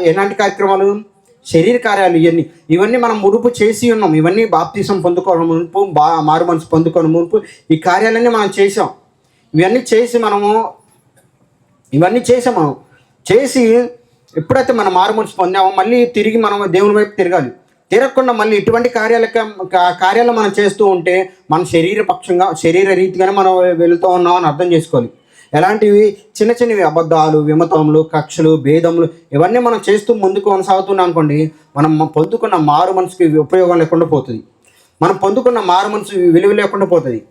ఎలాంటి కార్యక్రమాలు? శరీర కార్యాలు. ఇవన్నీ మనం మునుపు చేసి ఉన్నాం. ఇవన్నీ బాప్తిసం పొందుకోవడం మునుపు, మారు మనసు పొందుకోవడం మునుపు ఈ కార్యాలన్నీ మనం చేసాం. ఇవన్నీ చేసాం. చేసి ఎప్పుడైతే మనం మారు మనసు పొందామో మళ్ళీ తిరిగి మనం దేవుని వైపు తిరగాలి. తిరగకుండా మళ్ళీ ఇటువంటి కార్యాలు మనం చేస్తూ ఉంటే మన శరీర రీతిగానే మనం వెళుతూ ఉన్నామని అర్థం చేసుకోవాలి. ఎలాంటివి? చిన్నవి అబద్ధాలు, విమతములు, కక్షలు, భేదములు, ఇవన్నీ మనం చేస్తూ ముందుకు కొనసాగుతున్నాం అనుకోండి, మనం పొందుకున్న మారు మనసుకి ఉపయోగం లేకుండా పోతుంది. మనం పొందుకున్న మారు మనసు విలువ లేకుండా పోతుంది.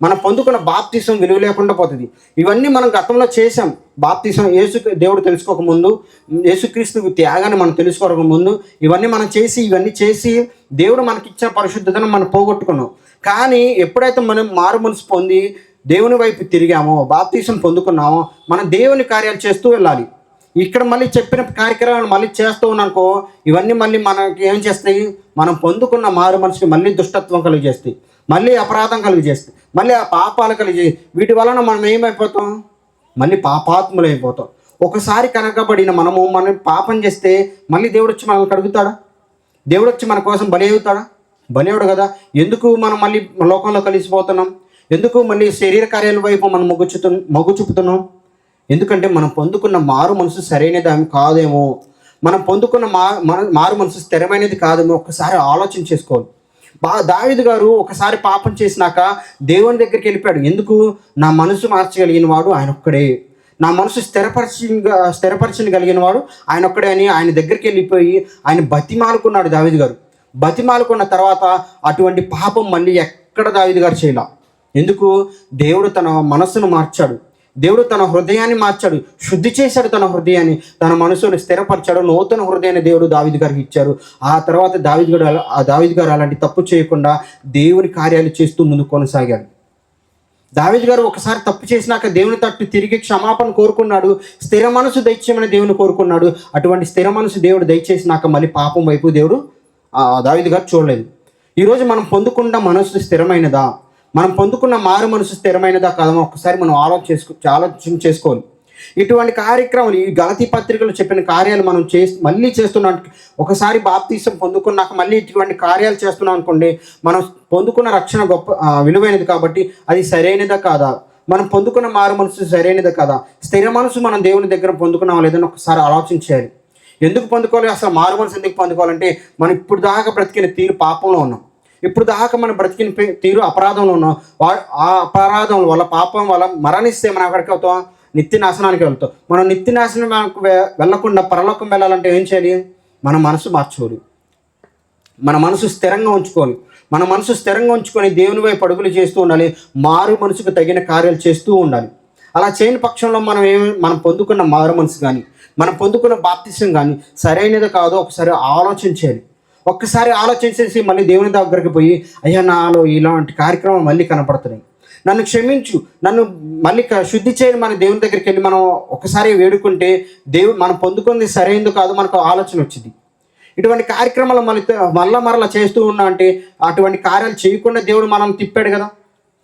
మనం పొందుకున్న బాప్తిసం విలువ లేకుండా పోతుంది. ఇవన్నీ మనం గతంలో చేసాం. బాప్తిసం దేవుడు తెలుసుకోకముందు, యేసుక్రీస్తు త్యాగాన్ని మనం తెలుసుకోకముందు ఇవన్నీ చేసి దేవుడు మనకిచ్చిన పరిశుద్ధతను మనం పోగొట్టుకున్నాం. కానీ ఎప్పుడైతే మనం మారు మనసు పొంది దేవుని వైపు తిరిగామో, బాప్తిసం పొందుకున్నామో, మనం దేవుని కార్యాలు చేస్తూ వెళ్ళాలి. ఇక్కడ మళ్ళీ చెప్పిన కార్యక్రమాలు మళ్ళీ చేస్తూ ఉన్నానుకో, ఇవన్నీ మళ్ళీ మనకి ఏం చేస్తాయి? మనం పొందుకున్న మారు మనసుకి మళ్ళీ దుష్టత్వం కలిగజేస్తాయి, మళ్ళీ అపరాధం కలిగజేస్తాయి, మళ్ళీ ఆ పాపాలు కలిగజేస్తాయి. వీటి వలన మనం ఏమైపోతాం? మళ్ళీ పాపాత్ములు అయిపోతాం. ఒకసారి కనకబడిన మనం పాపం చేస్తే మళ్ళీ దేవుడు వచ్చి మనల్ని కడుగుతాడా? దేవుడు వచ్చి మన కోసం బలి అవుతాడా? బలివుడు కదా. ఎందుకు మనం మళ్ళీ లోకంలో కలిసిపోతున్నాం? ఎందుకు మళ్ళీ శరీర కార్యాల వైపు మనం మొగ్గు చూపుతున్నాం? ఎందుకంటే మనం పొందుకున్న మారు మనసు సరైనది కాదేమో, మనం పొందుకున్న మారు మనసు స్థిరమైనది కాదేమో ఒక్కసారి ఆలోచన చేసుకోవాలి. దావీదు గారు ఒకసారి పాపం చేసినాక దేవుని వెళ్ళిపోయాడు. ఎందుకు? నా మనసు మార్చగలిగిన వాడు ఆయన ఒక్కడే, నా మనసు స్థిరపరచగలిగిన వాడు ఆయన ఒక్కడే అని ఆయన దగ్గరికి వెళ్ళిపోయి ఆయన బతిమాలుకున్నాడు దావీదు గారు. బతిమాలుకున్న తర్వాత అటువంటి పాపం మళ్ళీ ఎక్కడ దావీదు గారు చేయలే. ఎందుకు? దేవుడు తన మనస్సును మార్చాడు, దేవుడు తన హృదయాన్ని మార్చాడు, శుద్ధి చేశాడు తన హృదయాన్ని, తన మనసును స్థిరపరిచాడు. నూతన హృదయాన్ని దేవుడు దావీదు గారికి ఇచ్చారు. ఆ తర్వాత దావీదు గారు అలాంటి తప్పు చేయకుండా దేవుని కార్యాలు చేస్తూ ముందుకు కొనసాగాడు. దావీదు గారు ఒకసారి తప్పు చేసినాక దేవుని తట్టు తిరిగి క్షమాపణ కోరుకున్నాడు, స్థిర మనసు దయచేయమని దేవుని కోరుకున్నాడు. అటువంటి స్థిర మనసు దేవుడు దయచేసినాక మళ్ళీ పాపం వైపు దేవుడు దావీదు గారు చూడలేదు. ఈరోజు మనం పొందుకున్న మనసు స్థిరమైనదా? మనం పొందుకున్న మారు మనసు స్థిరమైనదా కాదా? ఒకసారి మనం ఆలోచన చేసుకోవాలి. ఇటువంటి కార్యక్రమాలు, ఈ గలతీ పత్రికలు చెప్పిన కార్యాలు మనం మళ్ళీ చేస్తున్నాం. ఒకసారి బాప్తిసం పొందుకున్నాక మళ్ళీ ఇటువంటి కార్యాలు చేస్తున్నాం అనుకోండి, మనం పొందుకున్న రక్షణ గొప్ప విలువైనది కాబట్టి అది సరైనదా కాదా? మనం పొందుకున్న మారు మనసు సరైనదా కాదా? స్థిర మనసు మనం దేవుని దగ్గర పొందుకున్నాం లేదని ఒకసారి ఆలోచించాలి. ఎందుకు పొందుకోవాలి? అసలు మారు మనసు ఎందుకు పొందుకోవాలంటే మనం ఇప్పుడు దాకా బ్రతికిన తీరు పాపంలో ఉన్నాం. ఇప్పుడు దాకా మనం బ్రతికిన తీరు అపరాధంలో ఉన్నాం. ఆ అపరాధం వల్ల, పాపం వల్ల మరణిస్తే మనం ఎక్కడికి అవుతాం? నిత్య నాశనానికి వెళ్తాం. మనం నిత్య నాశనానికి వెళ్ళకుండా పరలోకం వెళ్ళాలంటే ఏం చేయాలి? మన మనసు మార్చుకోవాలి, మన మనసు స్థిరంగా ఉంచుకోవాలి. మన మనసు స్థిరంగా ఉంచుకొని దేవుని వైపు అడుగులు చేస్తూ ఉండాలి. మారు మనసుకు తగిన కార్యాలు చేస్తూ ఉండాలి. అలా చేయని పక్షంలో మనం పొందుకున్న మారు మనసు కానీ, మనం పొందుకున్న బాప్తిసం కానీ సరైనది కాదో ఒకసారి ఆలోచించాలి. ఒక్కసారి ఆలోచించేసి మళ్ళీ దేవుని దగ్గరికి పోయి, అయ్యా నాలో ఇలాంటి కార్యక్రమం మళ్ళీ కనపడుతున్నాయి, నన్ను క్షమించు, నన్ను మళ్ళీ శుద్ధి చేయని మన దేవుని దగ్గరికి వెళ్ళి మనం ఒకసారి వేడుకుంటే దేవుడు మనం పొందుకుంది సరైనది కాదు మనకు ఆలోచన వచ్చింది. ఇటువంటి కార్యక్రమాలు మరలా చేస్తూ ఉన్నా అంటే అటువంటి కార్యాలు చేయకుండా దేవుడు మనం తిప్పాడు కదా.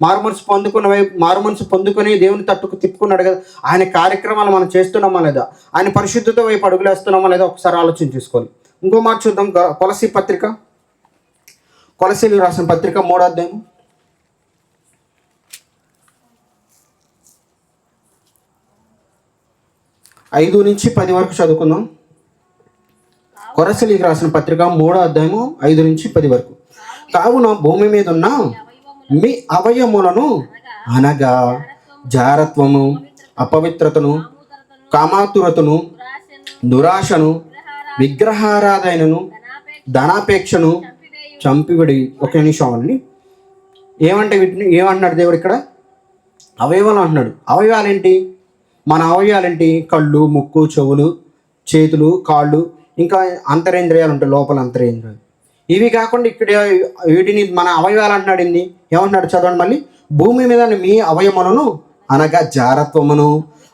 మారు మనసు పొందుకొని దేవుని తట్టుకు తిప్పుకున్నాడు కదా. ఆయన కార్యక్రమాలు మనం చేస్తున్నామా లేదా? ఆయన పరిశుద్ధత వైపు అడుగులేస్తున్నామా లేదా? ఒకసారి ఆలోచన చేసుకోవాలి. ఇంకో మాట చూద్దాం. కొలసీలు రాసిన పత్రిక 3వ అధ్యాయం 1 5-10 వరకు చదువుకుందాం. కొరసలీకి రాసిన పత్రిక 3వ అధ్యాయము 5-10 వరకు. కావున భూమి మీద ఉన్న మీ అవయములను అనగా జారత్వము, అపవిత్రతను, కామాతురతను, దురాశను, విగ్రహారాధనను, ధనాపేక్షను చంపివిడి. ఒక నిమిషం అండి. ఏమంటే వీటిని ఏమంటున్నాడు దేవుడు ఇక్కడ? అవయవాలు అంటున్నాడు. అవయవాలు ఏంటి? మన అవయవాలు ఏంటి? కళ్ళు, ముక్కు, చెవులు, చేతులు, కాళ్ళు, ఇంకా అంతరేంద్రియాలు ఉంటాయి, లోపల అంతరేంద్రియాలు. ఇవి కాకుండా ఇక్కడ వీటిని మన అవయవాలు అంటున్నాడు. ఏమంటున్నాడు చదవండి మళ్ళీ. భూమి మీద మీ అవయములను అనగా జారత్వమును,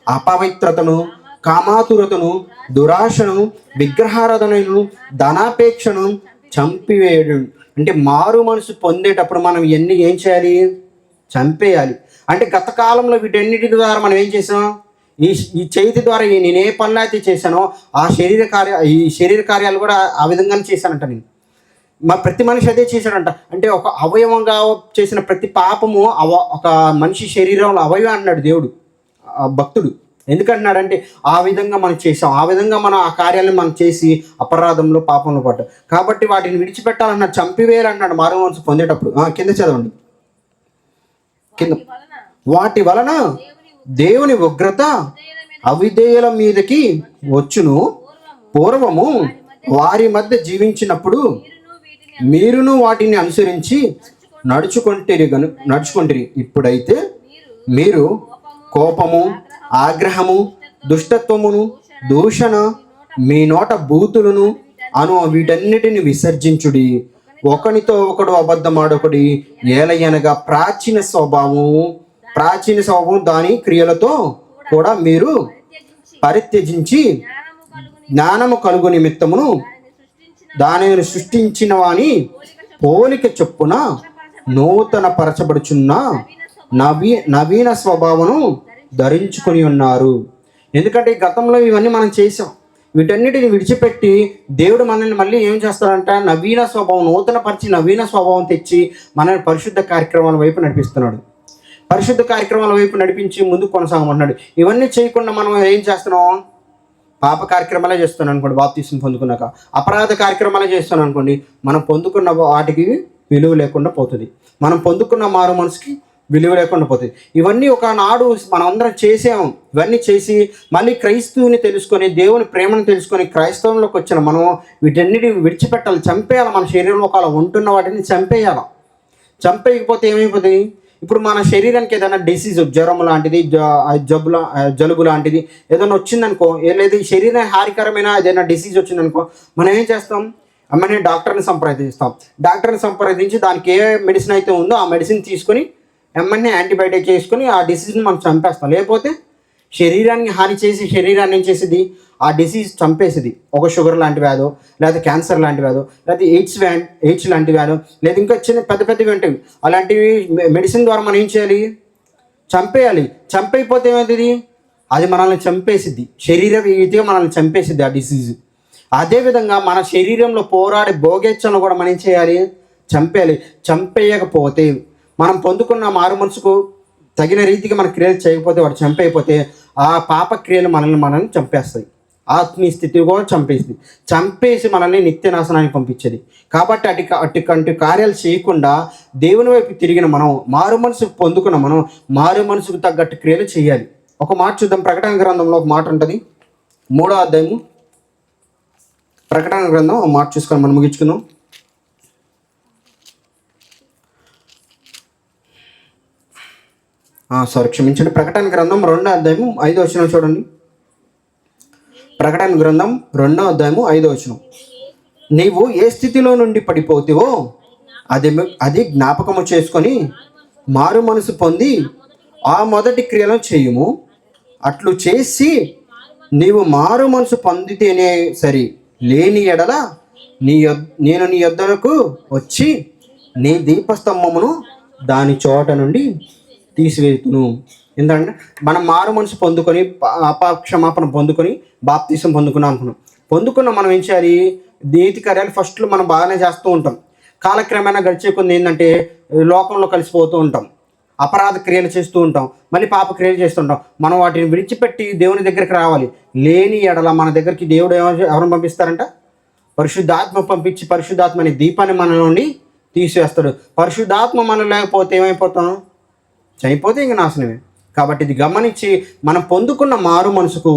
అపవిత్రతను, కామాతురతను, దురాశను, విగ్రహారాధనను, ధనాపేక్షను చంపివేయడం. అంటే మారు మనసు పొందేటప్పుడు మనం ఏం చేయాలి? చంపేయాలి. అంటే గత కాలంలో వీటన్నిటి ద్వారా మనం ఏం చేసాం? ఈ చేతి ద్వారా నేను ఏ పనులు అయితే చేశానో ఈ శరీర కార్యాలు కూడా ఆ విధంగానే చేశానంట నేను. ప్రతి మనిషి అదే చేశాడంట. అంటే ఒక అవయవంగా చేసిన ప్రతి పాపము ఒక మనిషి శరీరంలో అవయవం అన్నాడు దేవుడు, భక్తుడు. ఎందుకంటున్నాడంటే ఆ విధంగా మనం చేసాం, ఆ విధంగా మనం ఆ కార్యాలను మనం చేసి అపరాధంలో, పాపంలో పడ్డాం. కాబట్టి వాటిని విడిచిపెట్టాలన్నాడు, చంపివేయాలన్నాడు మారు మనసు పొందేటప్పుడు. కింద చదవండి. కింద వాటి వలన దేవుని ఉగ్రత అవిధేయుల మీదకి వచ్చును. పూర్వము వారి మధ్య జీవించినప్పుడు మీరును వాటిని అనుసరించి నడుచుకుంటిరి. ఇప్పుడైతే మీరు కోపము, ఆగ్రహము, దుష్టత్వమును, దూషణ, మీ నోట బూతులను వీటన్నిటిని విసర్జించుడి. ఒకనితో ఒకడు అబద్ధమాడొకడి. ఏలయనగా ప్రాచీన స్వభావం దాని క్రియలతో కూడా మీరు పరిత్యజించి జ్ఞానము కలుగు నిమిత్తమును దానిని సృష్టించిన వాని పోలిక చొప్పున నూతన పరచబడుచున్న నవీన స్వభావమును ధరించుకొని ఉన్నారు. ఎందుకంటే గతంలో ఇవన్నీ మనం చేసాం. వీటన్నిటిని విడిచిపెట్టి దేవుడు మనల్ని మళ్ళీ ఏం చేస్తాడంట? నవీన స్వభావం, నవీన స్వభావం తెచ్చి మనల్ని పరిశుద్ధ కార్యక్రమాల వైపు నడిపిస్తున్నాడు. పరిశుద్ధ కార్యక్రమాల వైపు నడిపించి ముందుకు కొనసాగమంటున్నాడు. ఇవన్నీ చేయకుండా మనం ఏం చేస్తున్నాం? పాప కార్యక్రమాలే చేస్తున్నాం అనుకోండి, బాప్తిస్మం పొందుకున్నాక. అపరాధ కార్యక్రమాలే చేస్తున్నాం అనుకోండి, మనం పొందుకున్న వాటికి విలువ లేకుండా పోతుంది. మనం పొందుకున్న మారు మనసుకి విలువ లేకుండా పోతుంది. ఇవన్నీ ఒకనాడు మనం అందరం చేసాము. ఇవన్నీ చేసి మళ్ళీ క్రైస్తవుని తెలుసుకొని, దేవుని ప్రేమను తెలుసుకొని క్రైస్తవంలోకి వచ్చిన మనం వీటన్నిటిని విడిచిపెట్టాలి, చంపేయాలి. మన శరీరంలో ఒకవేళ ఉంటున్న వాటిని చంపేయాలి. చంపేయకపోతే ఏమైపోతుంది? ఇప్పుడు మన శరీరానికి ఏదైనా డిసీజ్, జ్వరం లాంటిది, జలుబు లాంటిది ఏదైనా వచ్చిందనుకో, లేదా ఈ శరీరం హానికరమైన ఏదైనా డిసీజ్ వచ్చిందనుకో, మనం ఏం చేస్తాం? అమ్మని డాక్టర్ని సంప్రదించి దానికి ఏ మెడిసిన్ అయితే ఉందో ఆ మెడిసిన్ తీసుకొని ఎమ్మని యాంటీబయాటిక్ చేసుకొని ఆ డిసీజ్ని మనం చంపేస్తాం. లేకపోతే శరీరానికి హాని చేసి శరీరాన్ని ఏం చేసేది? ఆ డిసీజ్ చంపేసేది. ఒక షుగర్ లాంటి వ్యాధో, లేదా క్యాన్సర్ లాంటి వ్యాధో, లేదా ఎయిడ్స్ లాంటి వ్యాధో, లేదా ఇంకా చిన్న పెద్దవి ఉంటాయి. అలాంటివి మెడిసిన్ ద్వారా మనం ఏం చేయాలి? చంపేయాలి. చంపైపోతే ఏమవుతుంది? అది మనల్ని చంపేసిద్ది. శరీర రీతిగా మనల్ని చంపేసిద్ది ఆ డిసీజ్. అదేవిధంగా మన శరీరంలో పోరాడే భోగేచ్ఛను కూడా మనం ఏం చేయాలి? చంపేయాలి. చంపేయకపోతే, మనం పొందుకున్న మారు మనసుకు తగిన రీతిగా మన క్రియలు చేయకపోతే, వాడు చంపైపోతే ఆ పాప క్రియలు మనల్ని చంపేస్తాయి. ఆత్మీయ స్థితి కూడా చంపేసి మనల్ని నిత్యనాశనానికి పంపించేది. కాబట్టి అటువంటి కార్యాలు చేయకుండా దేవుని వైపు తిరిగిన మనం, మారు మనసుకు పొందుకున్న మనం, మారు మనసుకు తగ్గట్టు క్రియలు చేయాలి. ఒక మాట చూద్దాం. ప్రకటన గ్రంథంలో ఒక మాట ఉంటుంది, 3వ అధ్యాయము. ప్రకటన గ్రంథం ఒక మాట చూసుకొని మనం ముగించుకుందాం. క్షమించండి. ప్రకటన గ్రంథం 2వ అధ్యాయము 5వ వచనం చూడండి. ప్రకటన గ్రంథం 2వ అధ్యాయము 5వ వచనం. నీవు ఏ స్థితిలో నుండి పడిపోతావో అది జ్ఞాపకము చేసుకొని మారు మనసు పొంది ఆ మొదటి క్రియలను చేయుము. అట్లు చేసి నీవు మారు మనసు పొందితేనే సరి, లేని ఎడల నేను నీ యొద్దకు వచ్చి నీ దీపస్తంభమును దాని చోట నుండి తీసివేతును. ఎందుకంటే మనం మారు మనసు పొందుకొని అపక్షమాపణ పొందుకొని బాప్తిసం పొందుకున్న మనం ఏం చేయాలి? నీతి కార్యాలు ఫస్ట్లో మనం బాగానే చేస్తూ ఉంటాం. కాలక్రమేణా గడిచే కొన్ని ఏంటంటే లోకంలో కలిసిపోతూ ఉంటాం. అపరాధ క్రియలు చేస్తూ ఉంటాం, మళ్ళీ పాప క్రియలు చేస్తుంటాం. మనం వాటిని విడిచిపెట్టి దేవుని దగ్గరికి రావాలి. లేని ఎడల మన దగ్గరికి దేవుడు ఎవరిని పంపిస్తారంట? పరిశుద్ధాత్మ పంపించి పరిశుద్ధాత్మ అనే దీపాన్ని మన నుండి తీసివేస్తాడు. పరిశుద్ధాత్మ మనం లేకపోతే ఏమైపోతాం? చనిపోతే ఇంక నాశనమే. కాబట్టి ఇది గమనించి మనం పొందుకున్న మారు మనసుకు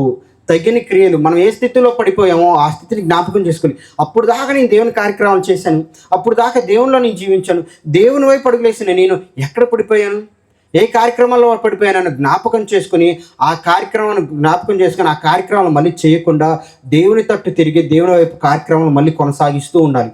తగిన క్రియలు, మనం ఏ స్థితిలో పడిపోయామో ఆ స్థితిని జ్ఞాపకం చేసుకోవాలి. అప్పుడు దాకా నేను దేవుని కార్యక్రమాలు చేశాను, అప్పుడు దాకా దేవునిలో నేను జీవించాను, దేవుని వైపు అడుగులేసిన నేను ఎక్కడ పడిపోయాను, ఏ కార్యక్రమాల్లో పడిపోయానని జ్ఞాపకం చేసుకుని ఆ కార్యక్రమాన్ని జ్ఞాపకం చేసుకుని ఆ కార్యక్రమాలు మళ్ళీ చేయకుండా దేవుని తట్టు తిరిగి దేవుని వైపు కార్యక్రమాలు మళ్ళీ కొనసాగిస్తూ ఉండాలి.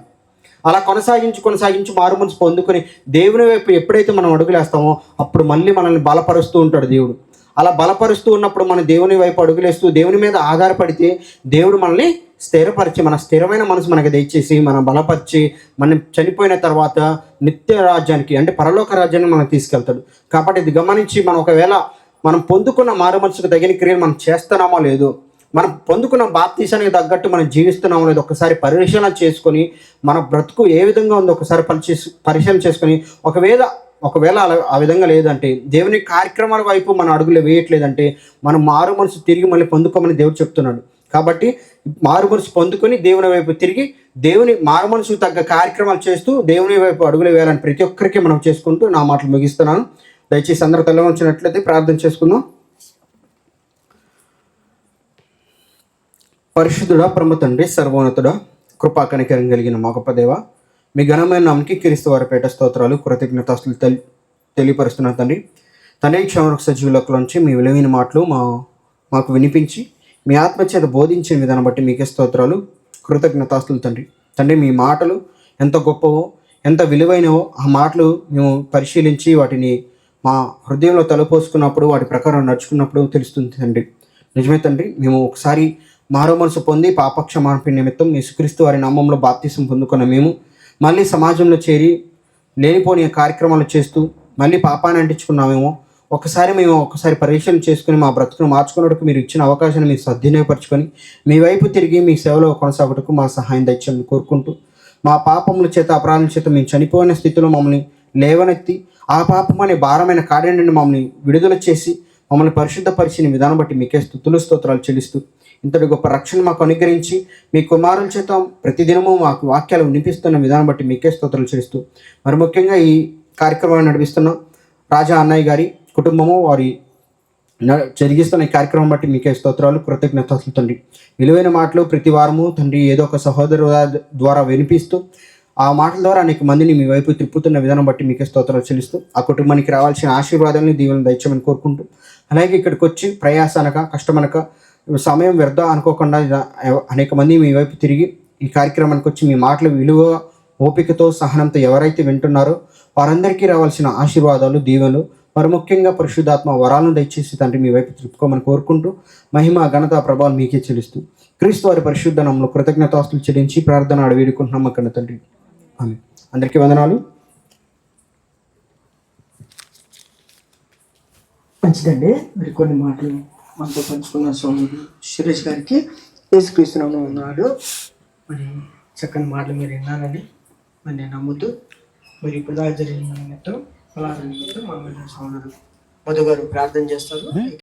అలా కొనసాగించి మారు మనసు పొందుకొని దేవుని వైపు ఎప్పుడైతే మనం అడుగులేస్తామో అప్పుడు మళ్ళీ మనల్ని బలపరుస్తూ ఉంటాడు దేవుడు. అలా బలపరుస్తూ ఉన్నప్పుడు మన దేవుని వైపు అడుగులేస్తూ దేవుని మీద ఆధారపడితే దేవుడు మనల్ని స్థిరపరిచి, మన స్థిరమైన మనసు మనకి దయచేసి మనం బలపరిచి మనం చనిపోయిన తర్వాత నిత్య రాజ్యానికి అంటే పరలోక రాజ్యాన్ని మనం తీసుకెళ్తాడు. కాబట్టి ఇది గమనించి మనం ఒకవేళ మనం పొందుకున్న మారు మనసుకు తగిన క్రియలు మనం చేస్తున్నామో లేదో, మనం పొందుకున్న బాప్తీసానికి తగ్గట్టు మనం జీవిస్తున్నామో లేదో ఒకసారి పరిశీలన చేసుకొని మన బ్రతుకు ఏ విధంగా ఉందో ఒకసారి పరిశీలన చేసుకొని ఒకవేళ అలా ఆ విధంగా లేదంటే, దేవుని కార్యక్రమాల వైపు మన అడుగులు వేయట్లేదంటే మనం మారు మనసు తిరిగి మళ్ళీ పొందుకోమని దేవుడు చెప్తున్నాడు. కాబట్టి మారు మనసు పొందుకొని దేవుని వైపు తిరిగి దేవుని మారు మనసుకు తగ్గ కార్యక్రమాలు చేస్తూ దేవుని వైపు అడుగులు వేయాలని ప్రతి ఒక్కరికి మనం చేసుకుంటూ నా మాటలు ముగిస్తున్నాను. దయచేసి అందరూ తల వంచినట్లయితే ప్రార్థన చేసుకుందాం. పరిశుద్ధుడా, పరమ తండ్రి, సర్వోన్నతుడా, కృపా కనికరం కలిగిన మా గొప్ప దేవ, మీ ఘనమైన నామకి క్రీస్తు వారి పేట స్తోత్రాలు కృతజ్ఞతాస్తులు తెలియపరుస్తున్నా తండ్రి. తండ్రి, క్షమరకు సజీవులలోంచి మీ విలువైన మాటలు మాకు వినిపించి మీ ఆత్మచేత బోధించిన విధానం బట్టి మీకే స్తోత్రాలు కృతజ్ఞతాస్తులు తండ్రి. తండ్రి, మీ మాటలు ఎంత గొప్పవో ఎంత విలువైనవో ఆ మాటలు మేము పరిశీలించి వాటిని మా హృదయంలో తలపోసుకున్నప్పుడు వాటి ప్రకారం నడుచుకున్నప్పుడు తెలుస్తుంది తండ్రి. నిజమే తండ్రి, మేము ఒకసారి మారో మనసు పొంది పాపక్షమాపణ నిమిత్తం యేసుక్రీస్తు వారి నామంలో బాప్తిసం పొందుకున్న మేము మళ్ళీ సమాజంలో చేరి లేనిపోని కార్యక్రమాలు చేస్తూ మళ్ళీ పాపాన్ని అంటించుకున్నామేమో. ఒకసారి పరీక్షలు చేసుకుని మా బ్రతుకును మార్చుకున్నట్టుకు మీరు ఇచ్చిన అవకాశాన్ని మీరు సద్వినియోగపరచుకొని మీ వైపు తిరిగి మీ సేవలో కొనసాగుటకు మా సహాయం దయచేయమని కోరుకుంటూ, మా పాపముల చేత అపరాధుల చేత మేము చనిపోయిన స్థితిలో మమ్మల్ని లేవనెత్తి ఆ పాపం అనే భారమైన కాడి నుండి మమ్మల్ని విడుదల చేసి మమ్మల్ని పరిశుద్ధపరిచిన విధానం బట్టి మీకే స్తుతులు స్తోత్రాలు చెల్లిస్తూ, ఇంతటి గొప్ప రక్షణ మాకు అనుగ్రహించి మీ కుమారుల చేత ప్రతిదినము మాకు వాక్యాలు వినిపిస్తున్న విధానం బట్టి మీకే స్తోత్రాలు చేస్తూ, మరి ముఖ్యంగా ఈ కార్యక్రమాన్ని నడిపిస్తున్న రాజా అన్నయ్య గారి కుటుంబము వారి జరిగిస్తున్న ఈ కార్యక్రమం బట్టి మీకే స్తోత్రాలు కృతజ్ఞతలు తండ్రి. విలువైన మాటలు ప్రతి వారము తండ్రి ఏదో ఒక సహోదరు ద్వారా వినిపిస్తూ ఆ మాటల ద్వారా అనేక మందిని మీ వైపు తిప్పుతున్న విధానం బట్టి మీకే స్తోత్రాలు చెల్లిస్తూ ఆ కుటుంబానికి రావాల్సిన ఆశీర్వాదాలను దీవెనలు దయచేయమని కోరుకుంటూ, అలాగే ఇక్కడికి వచ్చి ప్రయాసనక కష్టమనక సమయం వ్యర్థ అనుకోకుండా అనేక మంది మీ వైపు తిరిగి ఈ కార్యక్రమానికి వచ్చి మీ మాటలు విలువ ఓపికతో సహనంతో ఎవరైతే వింటున్నారో వారందరికీ రావాల్సిన ఆశీర్వాదాలు దీవెనలు మరి ముఖ్యంగా పరిశుద్ధాత్మ వరాలను దయచేసి తండ్రి మీ వైపు తిప్పుకోమని కోరుకుంటూ, మహిమ ఘనత ప్రభావం మీకే చెల్లిస్తూ క్రీస్తు వారి పరిశుద్ధ నామములో కృతజ్ఞతాస్తులు చెల్లించి ప్రార్థన అడవేడుకుంటున్నాం అక్కడ తండ్రి. ఆమేన్. అందరికీ వందనాలు. మంచిదండి. మరి కొన్ని మాటలు మనతో పంచుకున్న సోదరుడు సురేష్ గారికి యేసుక్రీస్తునామములో ఉన్నాడు. మరి చక్కని మాటలు మీరు విన్నారని మరి నేను నమ్ముతూ, మరి ఇప్పుడు దాకా జరిగిన నిమిత్తం అలాగే నిమిత్తం మన సోదరుడు మధు గారు ప్రార్థన చేస్తారు.